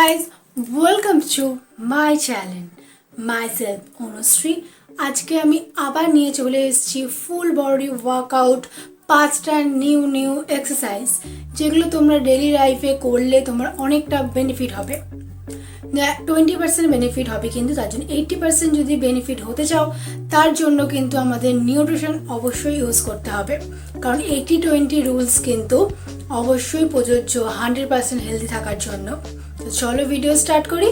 guys, welcome to my channel. Myself Anusri. আজকে আমি আবার নিয়ে চলে এসেছি ফুল বডি ওয়ার্কআউট 5টা নিউ এক্সারসাইজ যেগুলো তোমরা ডেইলি লাইফে করলে তোমার অনেকটা বেনিফিট হবে। 20% বেনিফিট হবে, কিন্তু তার জন্য 80% যদি বেনিফিট হতে চাও তার জন্য কিন্তু আমাদের নিউট্রিশন অবশ্যই ইউজ করতে হবে, কারণ 80-20 রুলস কিন্তু অবশ্যই প্রযোজ্য 100% হেলদি থাকার জন্য। তো চলো ভিডিও স্টার্ট করি।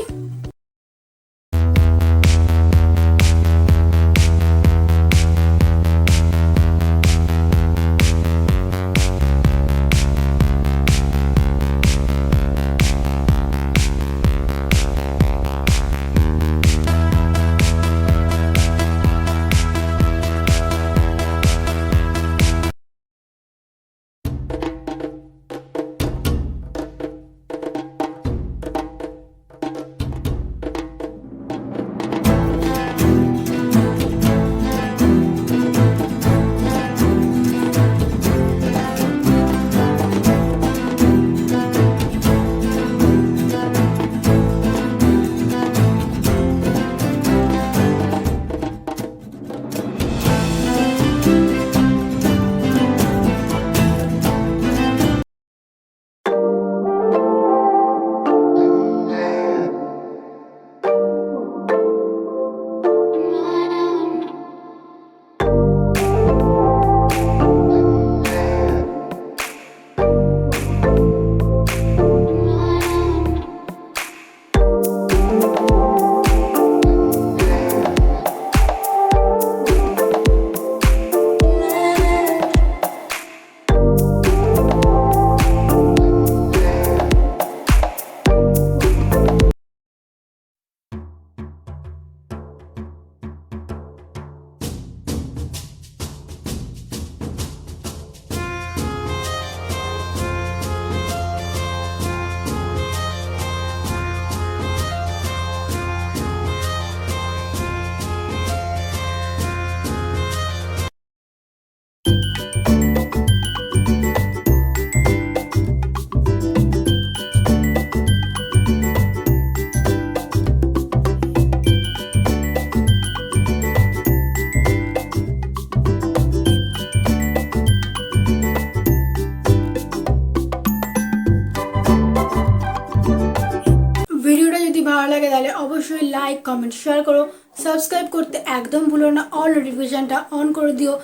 ভিডিওটা যদি ভালো লাগে তাহলে অবশ্যই লাইক, কমেন্ট, শেয়ার করো। সাবস্ক্রাইব করতে একদম ভুলো না, অল নোটিফিকেশনটা অন করে দিও,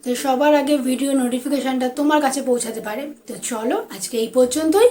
তো সবার আগে ভিডিও নোটিফিকেশনটা তোমার কাছে পৌঁছাতে পারে। তো চলো আজকে এই পর্যন্তই।